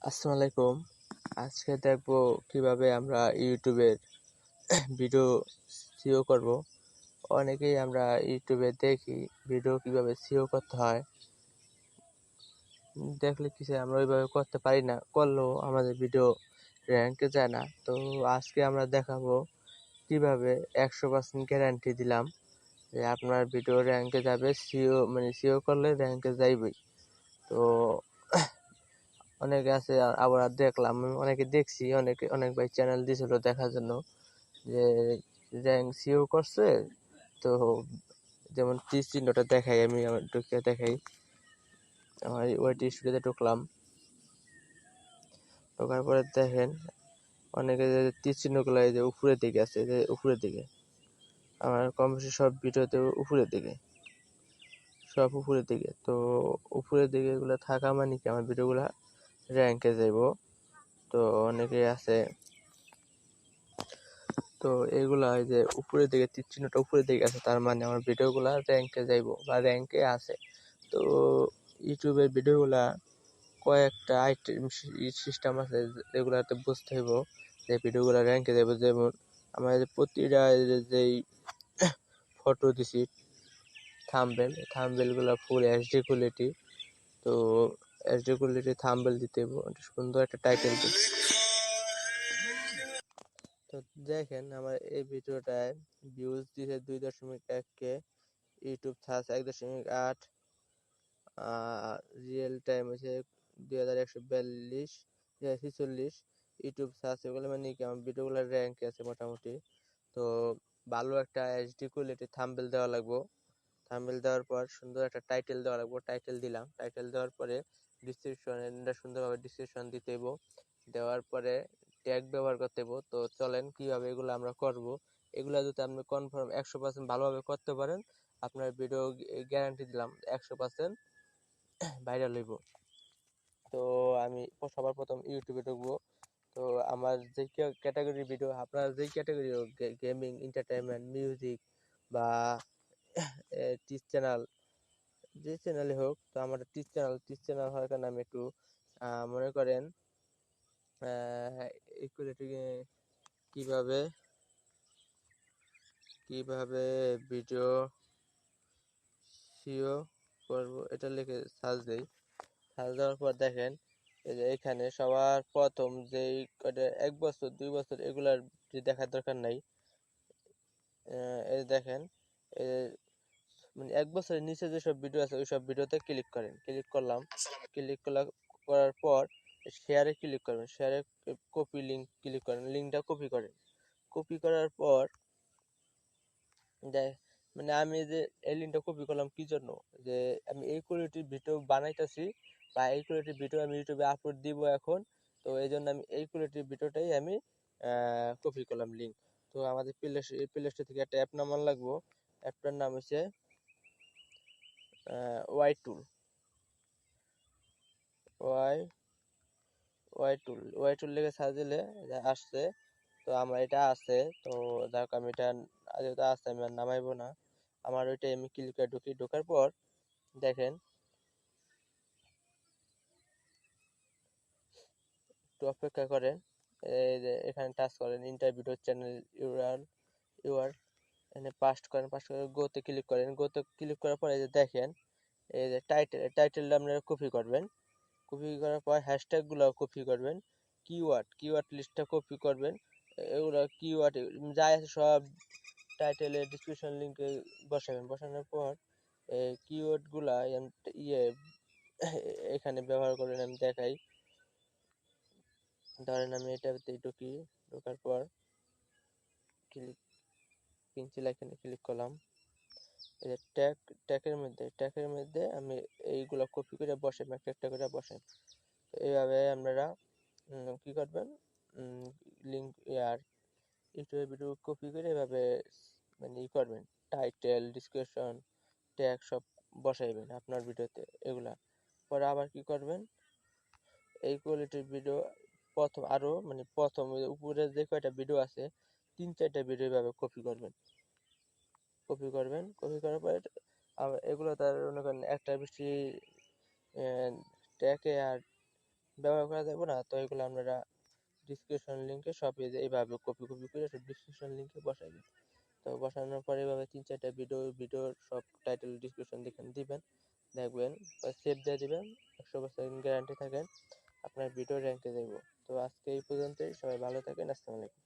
আসসালামু আলাইকুম। আজকে দেখবো কিভাবে আমরা ইউটিউবের ভিডিও সিও করব। অনেকেই আমরা ইউটিউবে দেখি ভিডিও কিভাবে সিও করতে হয়, দেখলে কিছু আমরা ওইভাবে করতে পারি না, করলেও আমাদের ভিডিও র্যাঙ্কে যায় না। তো আজকে আমরা দেখাবো কিভাবে 100% গ্যারান্টি দিলাম যে আপনার ভিডিও র্যাঙ্কে যাবে। সিও করলে র্যাঙ্কে যাইবেই। তো অনেকে আছে, আবার দেখলাম অনেকে দেখছি, অনেক ভাই চ্যানেল দিয়েছিল দেখার জন্য যে র্যাঙ্ক সিও করছে। তো যেমন তীর চিহ্নটা দেখাই, আমি আমার ঢুকে দেখাই। আমার ওয়াইটি স্টুডিওতে ঢুকলাম, ঢোকার পরে দেখেন অনেকে যে তীর চিহ্নগুলো এই যে উপরের দিকে আছে, যে উপরের দিকে আমার কম বেশি সব ভিডিওতে উপরের দিকে, সব উপরের দিকে। তো উপরের দিকে এগুলো থাকা মানে কি আমার ভিডিওগুলা র্যাঙ্কে যাইব। তো অনেকে আছে, তো এগুলা এই যে উপরের দিকে তীর চিহ্নটা উপরের দিকে আছে, তার মানে আমার ভিডিওগুলা র্যাঙ্কে যাইব বা র্যাঙ্কে আছে। তো ইউটিউবের ভিডিওগুলা কয়েকটা আইটেম সিস্টেম আছে, এগুলাতে বুঝতে হইব যে ভিডিওগুলা র্যাঙ্কে যাইব। যেমন আমার প্রতিটা যেই ফটো দিছি থাম্বনেল গুলা ফুল এইচডি কোয়ালিটি। তো এইচডি কোয়ালিটি থাম্বনেল দিতে হইব, সুন্দর একটা টাইটেল দিতে। তো দেখেন আমার এই ভিডিওটায় ভিউজ দিয়েছে 2.1K, YouTube search 1.8, real time হচ্ছে 2142 ইউটিউব সার্চ। এগুলো মানে কি আমার ভিডিওগুলো র্যাঙ্কে আছে মোটামুটি। তো ভালো একটা এইচডি কোয়ালিটি থাম্বনেল দেওয়া লাগবে। থাম্বনেল দেওয়ার পর সুন্দর একটা টাইটেল দেওয়া লাগবে। টাইটেল দিলাম, টাইটেল দেওয়ার পরে ডিসক্রিপশনে সুন্দরভাবে ডিসক্রিপশন দিতে হইব। দেওয়ার পরে ট্যাগ ব্যবহার করতে হইব। তো চলেন কিভাবে এগুলো আমরা করব। এগুলো যদি আপনি কনফার্ম 100% ভালোভাবে করতে পারেন, আপনার ভিডিও গ্যারান্টি দিলাম 100% ভাইরাল হইব। তো আমি সবার প্রথম ইউটিউবে ঢুকবো। তো আমার যে ক্যাটাগরির ভিডিও, আপনার যেই ক্যাটাগরি হোক, গেমিং, এন্টারটেনমেন্ট, মিউজিক বা টিচ চ্যানেল, যে চ্যানেলে হোক, তো আমার টিচ চ্যানেল হওয়ার কারণে আমি একটু মনে করেন ইকুয়ালিটি কিভাবে কিভাবে ভিডিও সিও করব এটা লিখে সার্চ দেই। সার্চ দেওয়ার পর দেখেন এই যে এখানে সবার প্রথম যেই 1 বছর 2 বছর এগুলার দেখার দরকার নাই। এই দেখেন এই মানে 1 বছরের নিচে যেসব ভিডিও আছে ওইসব ভিডিওতে ক্লিক করেন। করার পর শেয়ারে ক্লিক করবেন। শেয়ারে কপি লিঙ্ক ক্লিক করেন, লিঙ্কটা কপি করেন। কপি করার পর মানে আমি যে এই লিঙ্কটা কপি করলাম কি জন্য, যে আমি এই কোয়ালিটির ভিডিও বানাইতেছি বা এই কোয়ালিটির ভিডিও আমি ইউটিউবে আপলোড দিব এখন। তো এই জন্য আমি এই কোয়ালিটির ভিডিওটাই আমি কপি করলাম লিঙ্ক। তো আমাদের প্লে স্টোর থেকে একটা অ্যাপ নামান লাগবো। অ্যাপটার নাম হচ্ছে ওয়াই টুল। ওয়াই টুল লিখে সার্চ দিলে আসছে। তো আমার এটা আছে। তো যাক আমি এটা যেহেতু আছে আমি আর নামাইবো না। আমার ওইটাই আমি ক্লিক করে ঢুকি। ঢোকার পর দেখেন একটু অপেক্ষা করেন। এই যে এখানে টাচ করেন, ইন্টারভিউ চ্যানেল ইউআর এখানে পাস্ট করে গোতে ক্লিক করেন। গোতে ক্লিক করার পরে এই যে দেখেন এই যে টাইটেলটা আপনারা কপি করবেন। কপি করার পর হ্যাশট্যাগ গুলো কপি করবেন। কিওয়ার্ড লিস্টটা কপি করবেন। এগুলো কিওয়ার্ড যা আছে সব টাইটেলে ডিসক্রিপশন লিঙ্কে বসাবেন। বসানোর পর এই কিওয়ার্ড গুলা ইয়ে এখানে ব্যবহার করবেন। আমি দেখাই, ধরেন আমি এটাতে ঢুকি। ঢোকার পর ক্লিক পেন্সিল এখানে ক্লিক করলাম। এই যে ট্যাগের মধ্যে আমি এইগুলো কপি করে বসাই, একটা করে বসাই। তো এইভাবে আপনারা কি করবেন, লিঙ্ক ইউটিউবের ভিডিও কপি করে এভাবে মানে করবেন। টাইটেল, ডিসক্রিপশন, ট্যাগ সব বসাইবেন আপনার ভিডিওতে। এগুলা পরে আবার কি করবেন, এই কোয়ালিটির ভিডিও প্রথম উপরে যে কয়টা ভিডিও আছে 3-4টা ভিডিও এভাবে কপি করবেন। কপি করার পরে এগুলো তার মনে করেন একটা বেশি ট্যাগে আর ব্যবহার করা যাবে না, তো এগুলো আপনারা ডিসক্রিপশন লিঙ্কে সব এইভাবে কপি কপি করে সব ডিসক্রিপশন লিঙ্কে বসাবেন। তো বসানোর পরে এভাবে 3-4টা ভিডিওর সব টাইটেল ডিসক্রিপশন দিবেন, দেখবেন সেভ দিয়ে দিবেন। 100% গ্যারান্টি থাকেন আপনার ভিডিও র্যাঙ্কে যাইব। তো আজকে এই পর্যন্তই, সবাই ভালো থাকেন। আসসালামু আলাইকুম।